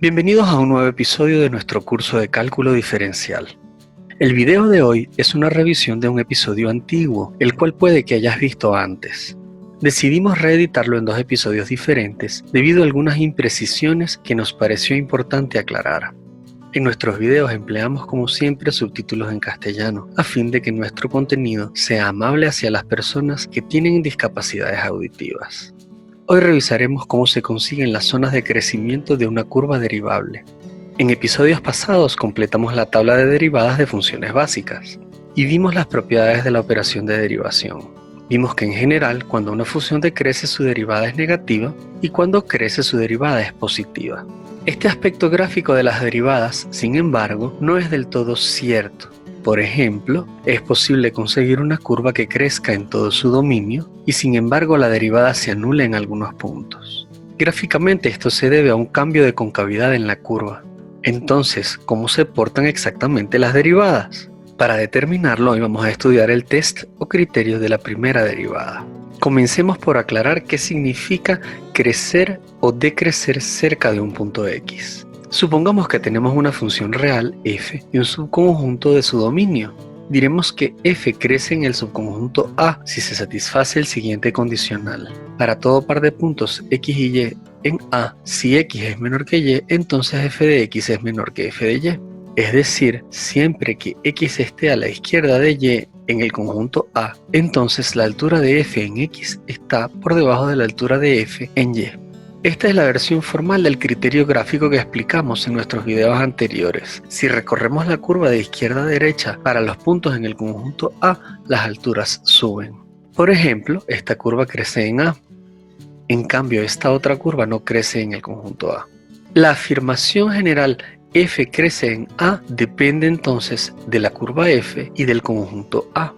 Bienvenidos a un nuevo episodio de nuestro curso de cálculo diferencial. El video de hoy es una revisión de un episodio antiguo, el cual puede que hayas visto antes. Decidimos reeditarlo en dos episodios diferentes debido a algunas imprecisiones que nos pareció importante aclarar. En nuestros videos empleamos como siempre subtítulos en castellano, a fin de que nuestro contenido sea amable hacia las personas que tienen discapacidades auditivas. Hoy revisaremos cómo se consiguen las zonas de crecimiento de una curva derivable. En episodios pasados completamos la tabla de derivadas de funciones básicas y vimos las propiedades de la operación de derivación. Vimos que en general cuando una función decrece su derivada es negativa y cuando crece su derivada es positiva. Este aspecto gráfico de las derivadas, sin embargo, no es del todo cierto. Por ejemplo, es posible conseguir una curva que crezca en todo su dominio y sin embargo la derivada se anula en algunos puntos. Gráficamente esto se debe a un cambio de concavidad en la curva. Entonces, ¿cómo se portan exactamente las derivadas? Para determinarlo, hoy vamos a estudiar el test o criterio de la primera derivada. Comencemos por aclarar qué significa crecer o decrecer cerca de un punto X. Supongamos que tenemos una función real f y un subconjunto de su dominio. Diremos que f crece en el subconjunto A si se satisface el siguiente condicional. Para todo par de puntos x y y en A, si x es menor que y, entonces f de x es menor que f de y. Es decir, siempre que x esté a la izquierda de y en el conjunto A, entonces la altura de f en x está por debajo de la altura de f en y. Esta es la versión formal del criterio gráfico que explicamos en nuestros videos anteriores. Si recorremos la curva de izquierda a derecha para los puntos en el conjunto A, las alturas suben. Por ejemplo, esta curva crece en A. En cambio, esta otra curva no crece en el conjunto A. La afirmación general f crece en A depende entonces de la curva f y del conjunto A.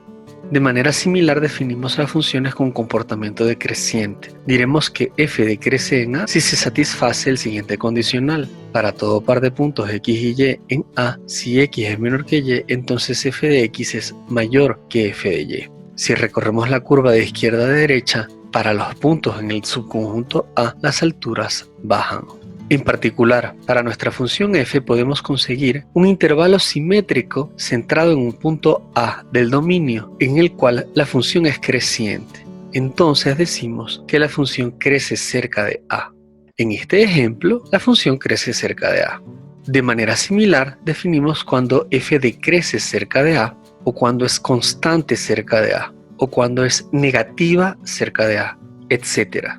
De manera similar definimos las funciones con comportamiento decreciente. Diremos que f decrece en A si se satisface el siguiente condicional. Para todo par de puntos x y y en A, si x es menor que y, entonces f de x es mayor que f de y. Si recorremos la curva de izquierda a derecha, para los puntos en el subconjunto A, las alturas bajan. En particular, para nuestra función f podemos conseguir un intervalo simétrico centrado en un punto A del dominio, en el cual la función es creciente. Entonces decimos que la función crece cerca de A. En este ejemplo, la función crece cerca de A. De manera similar, definimos cuando f decrece cerca de A, o cuando es constante cerca de A, o cuando es negativa cerca de A, etc.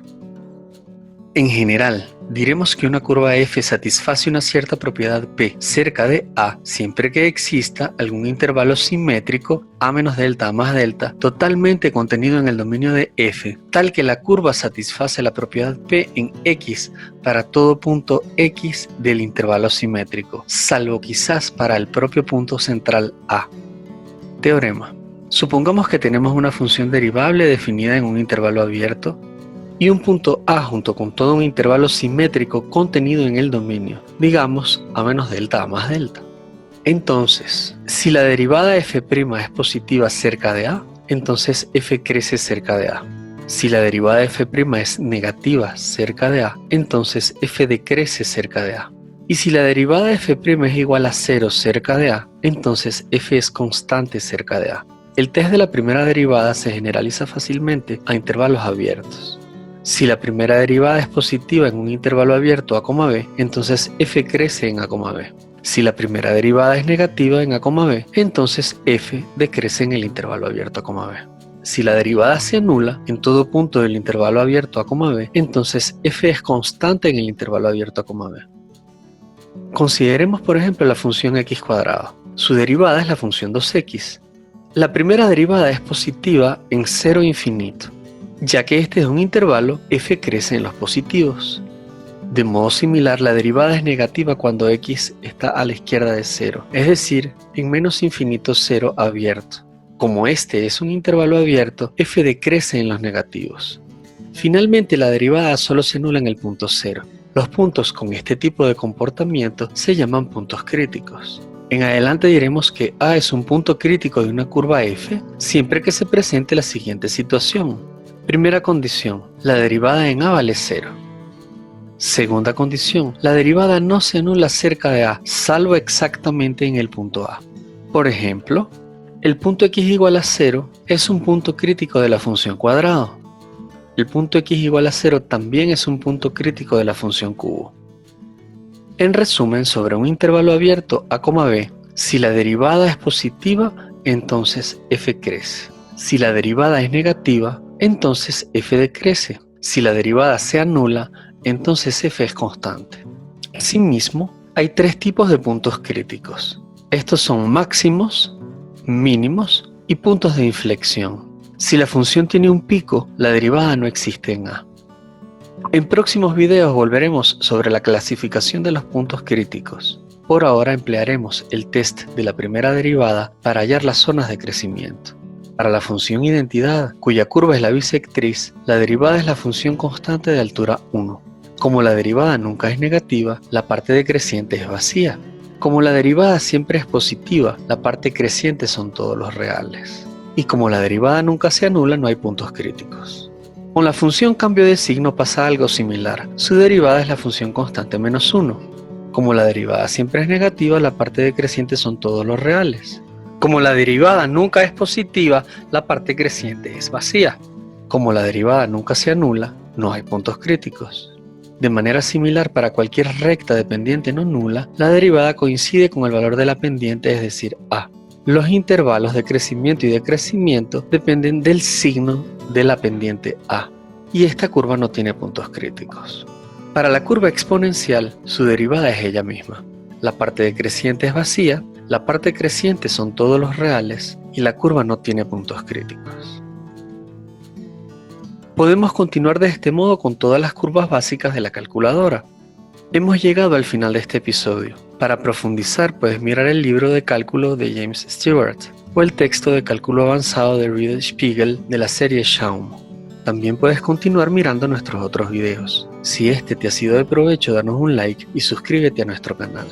En general, diremos que una curva f satisface una cierta propiedad p cerca de A siempre que exista algún intervalo simétrico a menos delta a más delta totalmente contenido en el dominio de f, tal que la curva satisface la propiedad p en x para todo punto x del intervalo simétrico, salvo quizás para el propio punto central A. Teorema. Supongamos que tenemos una función derivable definida en un intervalo abierto y un punto A junto con todo un intervalo simétrico contenido en el dominio, digamos a menos delta a más delta. Entonces, si la derivada f' es positiva cerca de A, entonces f crece cerca de A. Si la derivada f' es negativa cerca de A, entonces f decrece cerca de A. Y si la derivada f' es igual a 0 cerca de A, entonces f es constante cerca de A. El test de la primera derivada se generaliza fácilmente a intervalos abiertos. Si la primera derivada es positiva en un intervalo abierto a, b, entonces f crece en a, b. Si la primera derivada es negativa en a, b, entonces f decrece en el intervalo abierto a, b. Si la derivada se anula en todo punto del intervalo abierto a, b, entonces f es constante en el intervalo abierto a, b. Consideremos por ejemplo la función x cuadrado. Su derivada es la función 2x. La primera derivada es positiva en 0 infinito. Ya que este es un intervalo, f crece en los positivos. De modo similar, la derivada es negativa cuando x está a la izquierda de 0, es decir, en menos infinito 0 abierto. Como este es un intervalo abierto, f decrece en los negativos. Finalmente, la derivada solo se anula en el punto 0. Los puntos con este tipo de comportamiento se llaman puntos críticos. En adelante diremos que A es un punto crítico de una curva f siempre que se presente la siguiente situación. Primera condición, la derivada en A vale 0. Segunda condición, la derivada no se anula cerca de A, salvo exactamente en el punto A. Por ejemplo, el punto x igual a 0 es un punto crítico de la función cuadrado. El punto x igual a 0 también es un punto crítico de la función cubo. En resumen, sobre un intervalo abierto A, B, si la derivada es positiva, entonces f crece. Si la derivada es negativa, entonces f decrece. Si la derivada se anula, entonces f es constante. Asimismo, hay tres tipos de puntos críticos. Estos son máximos, mínimos y puntos de inflexión. Si la función tiene un pico, la derivada no existe en A. En próximos videos volveremos sobre la clasificación de los puntos críticos. Por ahora emplearemos el test de la primera derivada para hallar las zonas de crecimiento. Para la función identidad, cuya curva es la bisectriz, la derivada es la función constante de altura 1. Como la derivada nunca es negativa, la parte decreciente es vacía. Como la derivada siempre es positiva, la parte creciente son todos los reales. Y como la derivada nunca se anula, no hay puntos críticos. Con la función cambio de signo pasa algo similar. Su derivada es la función constante menos 1. Como la derivada siempre es negativa, la parte decreciente son todos los reales. Como la derivada nunca es positiva, la parte creciente es vacía. Como la derivada nunca se anula, no hay puntos críticos. De manera similar, para cualquier recta de pendiente no nula, la derivada coincide con el valor de la pendiente, es decir, A. Los intervalos de crecimiento y decrecimiento dependen del signo de la pendiente A, y esta curva no tiene puntos críticos. Para la curva exponencial, su derivada es ella misma. La parte decreciente es vacía, la parte creciente son todos los reales, y la curva no tiene puntos críticos. Podemos continuar de este modo con todas las curvas básicas de la calculadora. Hemos llegado al final de este episodio. Para profundizar puedes mirar el libro de cálculo de James Stewart o el texto de cálculo avanzado de Riedel Spiegel de la serie Schaum. También puedes continuar mirando nuestros otros videos. Si este te ha sido de provecho, danos un like y suscríbete a nuestro canal.